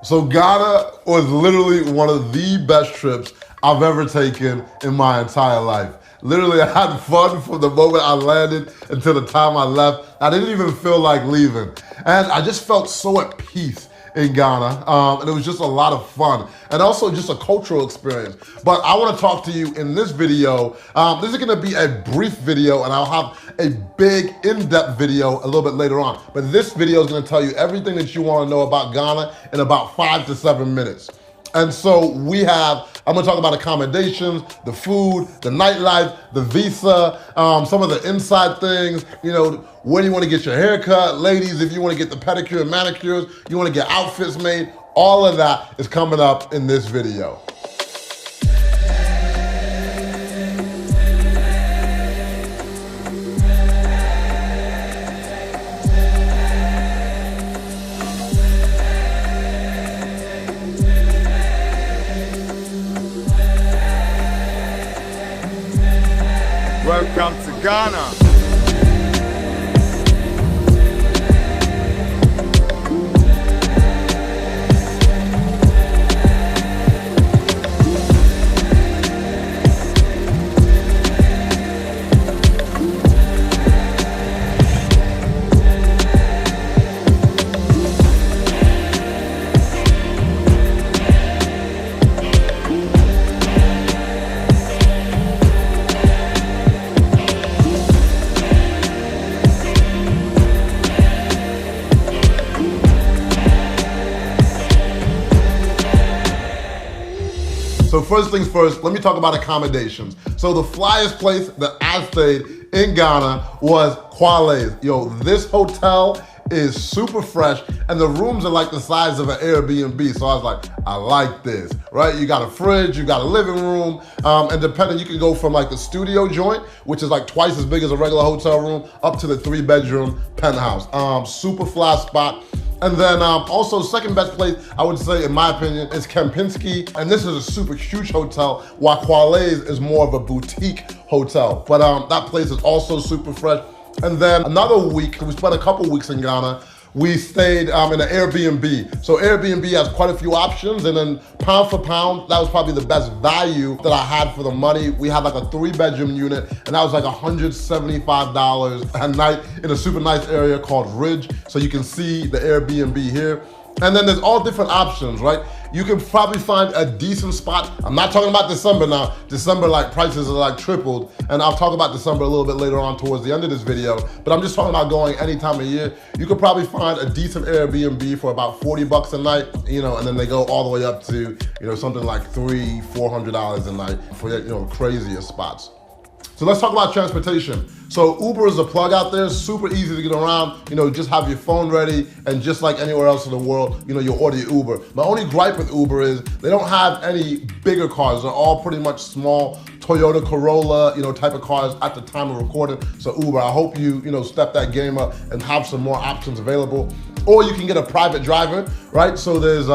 So Ghana was literally one of the best trips I've ever taken in my entire life. Literally, I had fun from the moment I landed until the time I left. I didn't even feel like leaving. And I just felt so at peace in Ghana, and it was just a lot of fun, and also just a cultural experience. But I want to talk to you in this video. This is going to be a brief video, and I'll have a big, in-depth video a little bit later on. But this video is going to tell you everything that you want to know about Ghana in about 5 to 7 minutes. And so I'm gonna talk about accommodations, the food, the nightlife, the visa, some of the inside things, when you wanna get your hair cut, ladies, if you wanna get the pedicure and manicures, you wanna get outfits made, all of that is coming up in this video. Welcome to Ghana. So first things first, let me talk about accommodations. So the flyest place that I stayed in Ghana was Kwale's. Yo, this hotel is super fresh, and the rooms are like the size of an Airbnb. So I was like, I like this, right? You got a fridge, you got a living room, and depending, you can go from like the studio joint, which is like twice as big as a regular hotel room, up to the 3-bedroom penthouse. Super fly spot. And then also second best place, I would say, in my opinion, is Kempinski. And this is a super huge hotel, while Kwale's is more of a boutique hotel. But that place is also super fresh. And then another week, we spent a couple weeks in Ghana, we stayed in an Airbnb. So Airbnb has quite a few options, and then pound for pound, that was probably the best value that I had for the money. We had like a 3-bedroom unit, and that was like $175 a night in a super nice area called Ridge. So you can see the Airbnb here. And then there's all different options, right? You can probably find a decent spot. I'm not talking about December now. December, like, prices are like tripled. And I'll talk about December a little bit later on towards the end of this video. But I'm just talking about going any time of year. You could probably find a decent Airbnb for about 40 bucks a night, and then they go all the way up to, something like $300-400 a night for, crazier spots. So let's talk about transportation. So Uber is a plug out there, super easy to get around. Just have your phone ready, and just like anywhere else in the world, you order your Uber. My only gripe with Uber is they don't have any bigger cars. They're all pretty much small Toyota Corolla, type of cars at the time of recording. So Uber, I hope you, step that game up and have some more options available. Or you can get a private driver, right? So there's,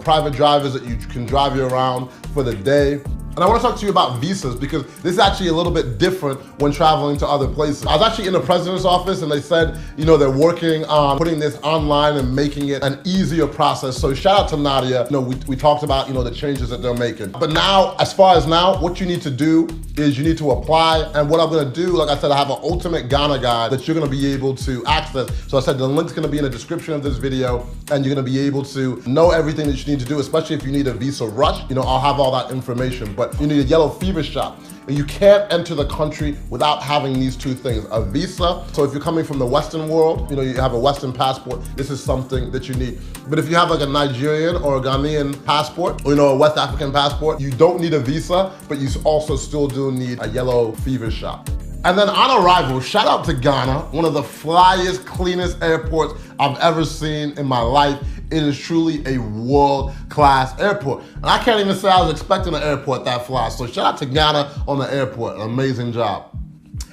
private drivers that you can drive you around for the day. And I want to talk to you about visas, because this is actually a little bit different when traveling to other places. I was actually in the president's office, and they said, they're working on putting this online and making it an easier process. So shout out to Nadia. We talked about, the changes that they're making. But now, as far as now, what you need to do is you need to apply. And what I'm going to do, like I said, I have an ultimate Ghana guide that you're going to be able to access. So I said the link's going to be in the description of this video, and you're going to be able to know everything that you need to do, especially if you need a visa rush. I'll have all that information. But you need a yellow fever shot. And you can't enter the country without having these two things, a visa. So if you're coming from the Western world, you have a Western passport, this is something that you need. But if you have like a Nigerian or a Ghanaian passport, or a West African passport, you don't need a visa, but you also still do need a yellow fever shot. And then on arrival, shout out to Ghana, one of the flyest, cleanest airports I've ever seen in my life. It is truly a world-class airport. And I can't even say I was expecting an airport that fly. So shout out to Ghana on the airport, an amazing job.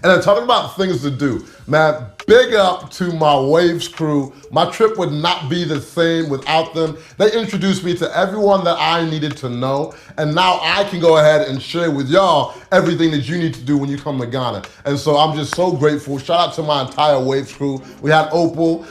And then talking about things to do, man, big up to my Waves crew. My trip would not be the same without them. They introduced me to everyone that I needed to know, and now I can go ahead and share with y'all everything that you need to do when you come to Ghana. And so I'm just so grateful. Shout out to my entire Waves crew. We had Opal,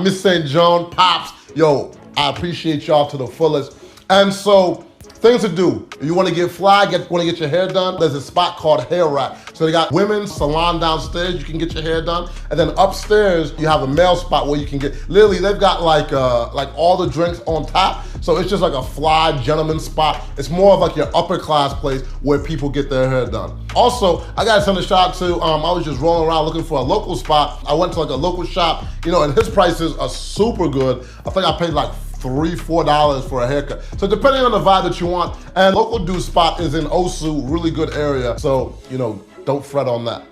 Miss St. John, Pops. Yo, I appreciate y'all to the fullest. And so, things to do. You want to get fly, want to get your hair done, there's a spot called Hair Rack. So they got women's salon downstairs, you can get your hair done. And then upstairs, you have a male spot where you can get, literally they've got like all the drinks on top. So it's just like a fly gentleman spot. It's more of like your upper class place where people get their hair done. Also, I gotta send a shout out to, I was just rolling around looking for a local spot. I went to like a local shop, and his prices are super good. I think I paid like $3, $4 for a haircut. So depending on the vibe that you want, and local dude spot is in Osu, really good area. So, don't fret on that.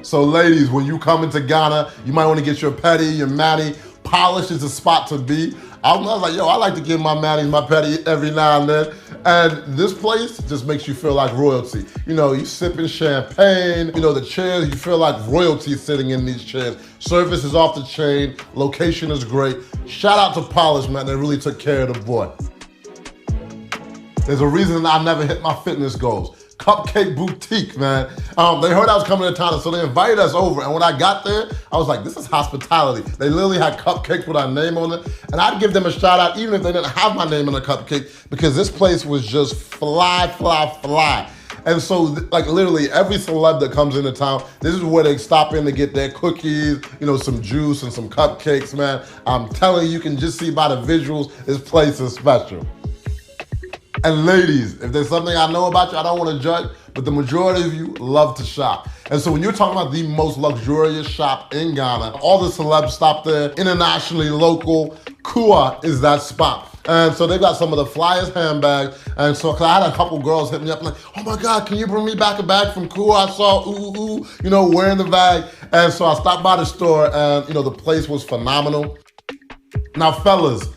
So ladies, when you come into Ghana, you might want to get your pedi, your mani. Polish is the spot to be. I was like, I like to give my manis, my pedi every now and then. And this place just makes you feel like royalty. You sipping champagne, the chairs, you feel like royalty sitting in these chairs. Service is off the chain, location is great. Shout out to Polish, man, they really took care of the boy. There's a reason I never hit my fitness goals. Cupcake Boutique, man. They heard I was coming to town, so they invited us over. And when I got there, I was like, this is hospitality. They literally had cupcakes with our name on it. And I'd give them a shout out even if they didn't have my name on the cupcake, because this place was just fly, fly, fly. And so, like literally every celeb that comes into town, this is where they stop in to get their cookies, some juice and some cupcakes, man. I'm telling you, can just see by the visuals, this place is special. And ladies, if there's something I know about you, I don't want to judge, but the majority of you love to shop. And so when you're talking about the most luxurious shop in Ghana, all the celebs stop there, internationally, local, Kua is that spot. And so they've got some of the flyest handbags. And so, cause I had a couple girls hit me up like, oh my God, can you bring me back a bag from Kua? I saw, wearing the bag. And so I stopped by the store and, the place was phenomenal. Now, fellas,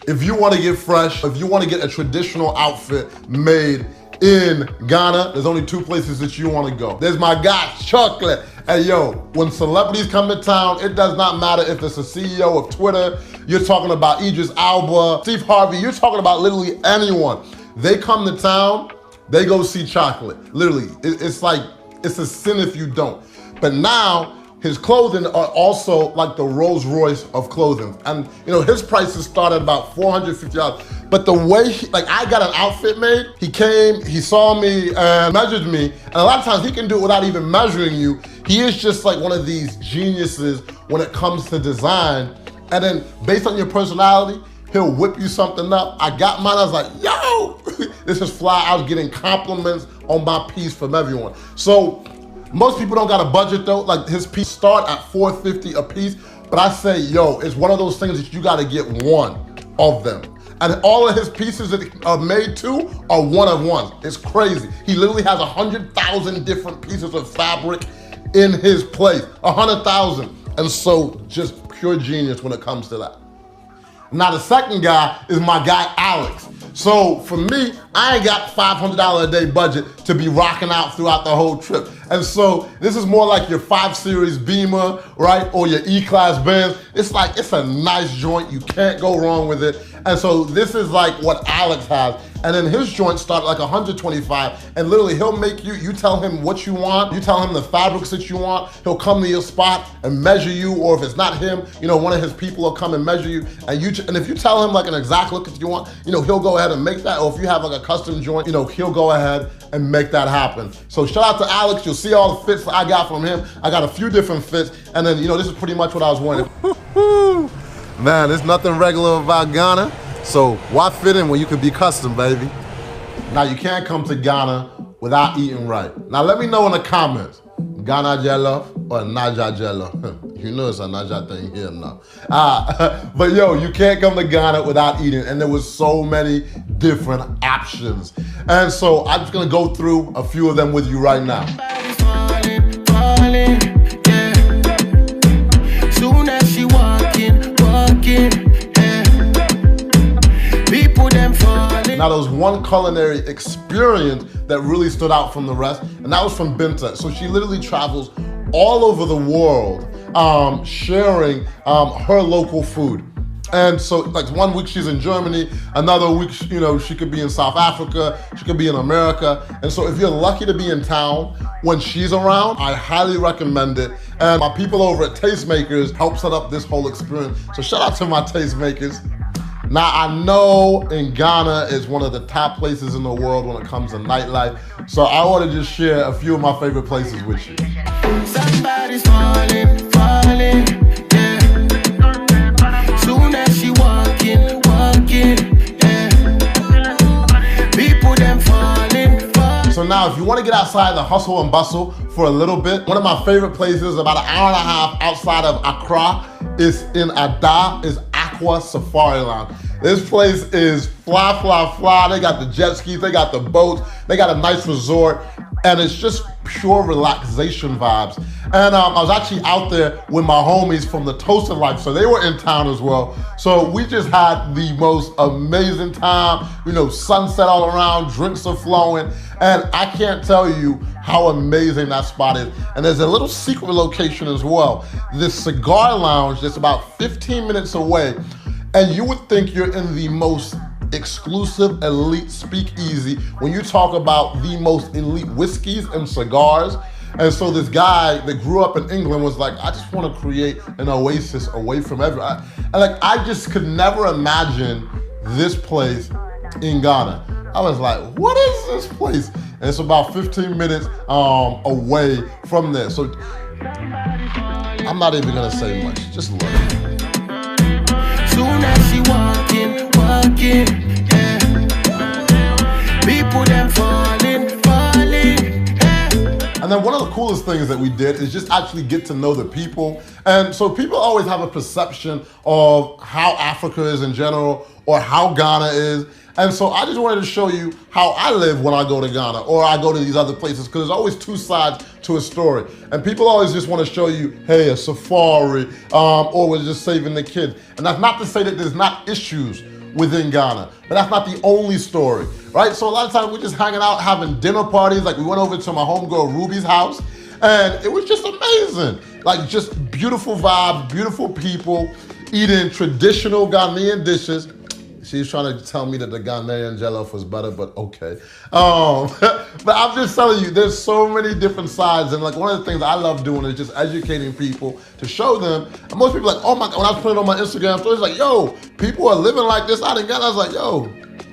if you want to get fresh, if you want to get a traditional outfit made in Ghana, there's only two places that you want to go. There's my guy, Chocolate. Hey, when celebrities come to town, it does not matter if it's a CEO of Twitter, you're talking about Idris Elba, Steve Harvey, you're talking about literally anyone. They come to town, they go see Chocolate. Literally, it's a sin if you don't. But now, his clothing are also like the Rolls Royce of clothing. And his prices start at about $450. But the way, I got an outfit made, he came, he saw me and measured me. And a lot of times he can do it without even measuring you. He is just like one of these geniuses when it comes to design. And then based on your personality, he'll whip you something up. I got mine, I was like, yo, this is fly. I was getting compliments on my piece from everyone. So, most people don't got a budget though. Like his piece start at $450 a piece, but I say, it's one of those things that you gotta get one of them. And all of his pieces that are made to are one of ones. It's crazy. He literally has 100,000 different pieces of fabric in his place, 100,000. And so just pure genius when it comes to that. Now the second guy is my guy, Alex. So for me, I ain't got $500 a day budget to be rocking out throughout the whole trip. And so this is more like your 5 Series Beamer, right? Or your E-Class Benz. It's a nice joint. You can't go wrong with it. And so this is like what Alex has. And then his joints start like 125, and literally he'll make you tell him what you want, you tell him the fabrics that you want, he'll come to your spot and measure you, or if it's not him, one of his people will come and measure you, and if you tell him like an exact look that you want, he'll go ahead and make that, or if you have like a custom joint, he'll go ahead and make that happen. So shout out to Alex, you'll see all the fits I got from him. I got a few different fits, and then this is pretty much what I was wearing. Man, there's nothing regular about Ghana. So why fit in when you could be custom, baby? Now you can't come to Ghana without eating right. Now let me know in the comments, Ghana jello or Naja jello? You know it's a Naja thing here now. But you can't come to Ghana without eating, and there was so many different options. And so I'm just gonna go through a few of them with you right now. Soon as she walking. Now there was one culinary experience that really stood out from the rest, and that was from Binta. So she literally travels all over the world sharing her local food. And so like 1 week she's in Germany, another week, she could be in South Africa, she could be in America. And so if you're lucky to be in town when she's around, I highly recommend it. And my people over at Tastemakers help set up this whole experience. So shout out to my Tastemakers. Now I know in Ghana is one of the top places in the world when it comes to nightlife. So I want to just share a few of my favorite places with you. Somebody's falling, yeah. Soon as she walking, yeah. People them falling. So now if you want to get outside the hustle and bustle for a little bit, one of my favorite places about an hour and a half outside of Accra is in Ada, is Aqua Safari Lounge. This place is fly, fly, fly. They got the jet skis, they got the boats, they got a nice resort, and it's just pure relaxation vibes. And I was actually out there with my homies from the Toasted Life, so they were in town as well. So we just had the most amazing time, sunset all around, drinks are flowing, and I can't tell you how amazing that spot is. And there's a little secret location as well. This cigar lounge that's about 15 minutes away, and you would think you're in the most exclusive elite speakeasy when you talk about the most elite whiskeys and cigars. And so this guy that grew up in England was like, I just want to create an oasis away from everyone. And I just could never imagine this place in Ghana. I was like, what is this place? And it's about 15 minutes away from there. So I'm not even gonna say much, just look. Soon as she walking, yeah. People them falling, yeah. And then one of the coolest things that we did is just actually get to know the people. And so people always have a perception of how Africa is in general or how Ghana is. And so I just wanted to show you how I live when I go to Ghana or I go to these other places, because there's always two sides to a story. And people always just want to show you, hey, a safari, or we're just saving the kids. And that's not to say that there's not issues within Ghana, but that's not the only story, right? So a lot of times we're just hanging out, having dinner parties. Like we went over to my homegirl Ruby's house, and it was just amazing. Like just beautiful vibes, beautiful people, eating traditional Ghanaian dishes. She's trying to tell me that the Ghanaian jollof was better, but okay. But I'm just telling you, there's so many different sides. And like one of the things I love doing is just educating people to show them. And most people are like, oh my God, when I was putting it on my Instagram stories, like, yo, people are living like this out in Ghana. I was like, yo,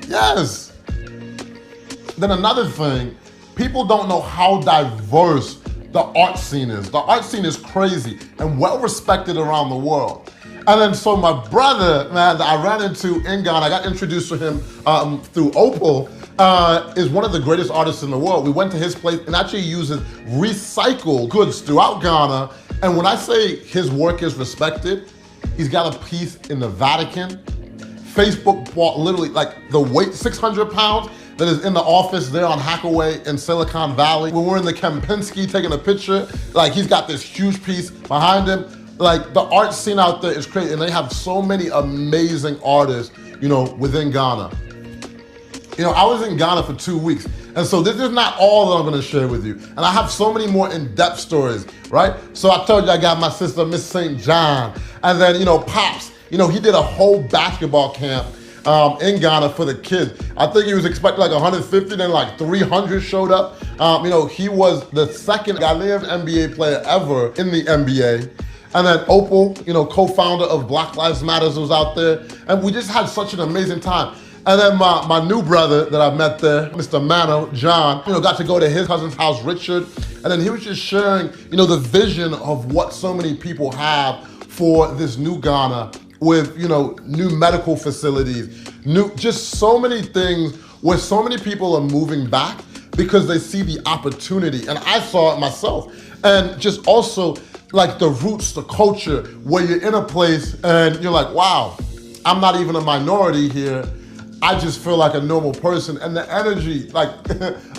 yes. Then another thing, people don't know how diverse the art scene is. The art scene is crazy and well respected around the world. And then so my brother, man, that I ran into in Ghana, I got introduced to him through Opal, is one of the greatest artists in the world. We went to his place and actually uses recycled goods throughout Ghana. And when I say his work is respected, he's got a piece in the Vatican. Facebook bought literally like the weight, 600 pounds, that is in the office there on Hackaway in Silicon Valley. When we're in the Kempinski taking a picture, like he's got this huge piece behind him. Like the art scene out there is crazy, and they have so many amazing artists, within Ghana. I was in Ghana for 2 weeks, and so this is not all that I'm gonna share with you. And I have so many more in-depth stories, right? So I told you I got my sister, Miss St. John, and then, Pops, he did a whole basketball camp in Ghana for the kids. I think he was expecting like 150, then like 300 showed up. He was the second Ghanaian NBA player ever in the NBA. And then Opal, co-founder of Black Lives Matters, was out there. And we just had such an amazing time. And then my new brother that I met there, Mr. Mano, John, got to go to his cousin's house, Richard. And then he was just sharing, the vision of what so many people have for this new Ghana with, new medical facilities, just so many things where so many people are moving back because they see the opportunity. And I saw it myself. And just also, like the roots, the culture, where you're in a place and you're like, wow, I'm not even a minority here. I just feel like a normal person. And the energy, like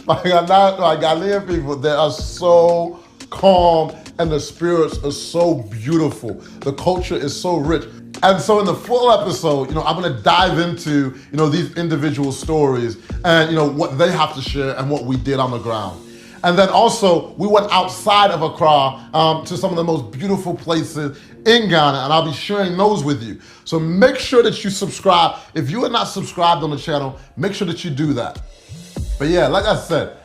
Ghanaian people, they are so calm and the spirits are so beautiful. The culture is so rich. And so in the full episode, I'm gonna dive into, these individual stories and, what they have to share and what we did on the ground. And then also, we went outside of Accra to some of the most beautiful places in Ghana, and I'll be sharing those with you. So make sure that you subscribe. If you are not subscribed on the channel, make sure that you do that. But yeah, like I said,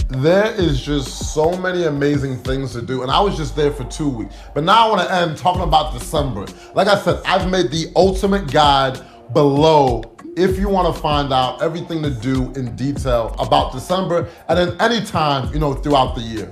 there is just so many amazing things to do, and I was just there for 2 weeks. But now I want to end talking about December. Like I said, I've made the ultimate guide below if you want to find out everything to do in detail about December and then any time, throughout the year.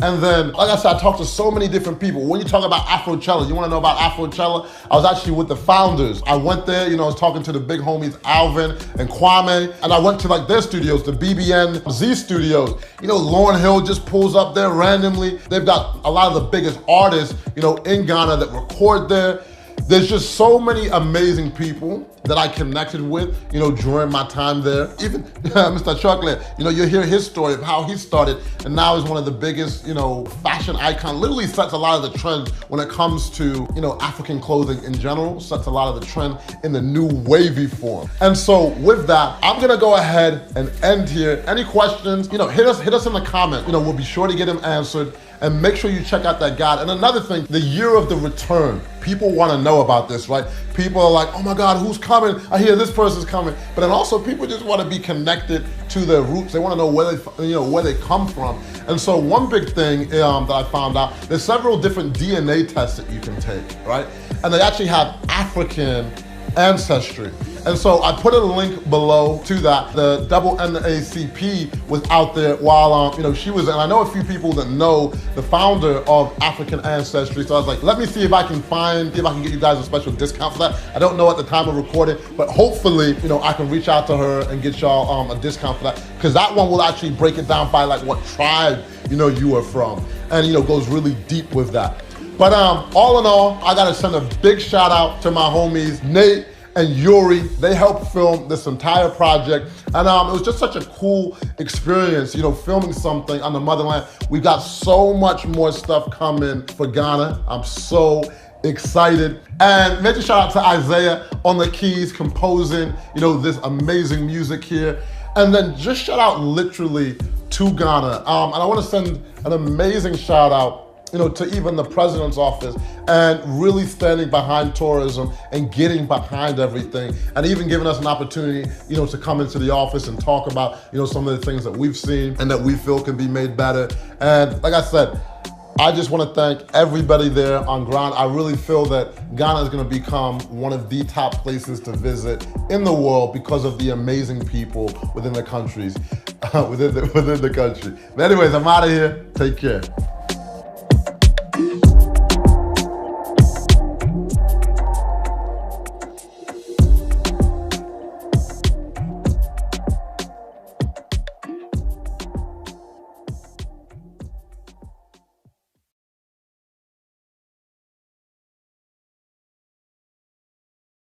And then, like I said, I talked to so many different people. When you talk about Afrochella, you want to know about Afrochella? I was actually with the founders. I went there, I was talking to the big homies, Alvin and Kwame, and I went to their studios, the BBN Z studios. Lauryn Hill just pulls up there randomly. They've got a lot of the biggest artists, in Ghana that record there. There's just so many amazing people that I connected with, during my time there. Even Mr. Chocolate, you'll hear his story of how he started, and now is one of the biggest, fashion icon. Literally sets a lot of the trends when it comes to, African clothing in general, sets a lot of the trend in the new wavy form. And so with that, I'm gonna go ahead and end here. Any questions, hit us in the comment. We'll be sure to get them answered. And make sure you check out that guide. And another thing, the year of the return. People wanna know about this, right? People are like, oh my God, who's coming? I hear this person's coming. But then also people just wanna be connected to their roots. They wanna know where they come from. And so one big thing that I found out, there's several different DNA tests that you can take, right? And they actually have African ancestry. And so I put a link below to that. The double NAACP was out there while she was, and I know a few people that know the founder of African Ancestry. So I was like, let me see if I can get you guys a special discount for that. I don't know at the time of recording, but hopefully, I can reach out to her and get y'all a discount for that. Because that one will actually break it down by what tribe, you are from. And goes really deep with that. But all in all, I gotta send a big shout out to my homies, Nate and Yuri. They helped film this entire project. And it was just such a cool experience, filming something on the motherland. We got so much more stuff coming for Ghana. I'm so excited. And major shout out to Isaiah on the keys, composing, this amazing music here. And then just shout out literally to Ghana. And I wanna send an amazing shout out to even the president's office, and really standing behind tourism and getting behind everything, and even giving us an opportunity, to come into the office and talk about, some of the things that we've seen and that we feel can be made better. And like I said, I just want to thank everybody there on ground. I really feel that Ghana is going to become one of the top places to visit in the world because of the amazing people within the countries, within the country. But anyways, I'm out of here. Take care.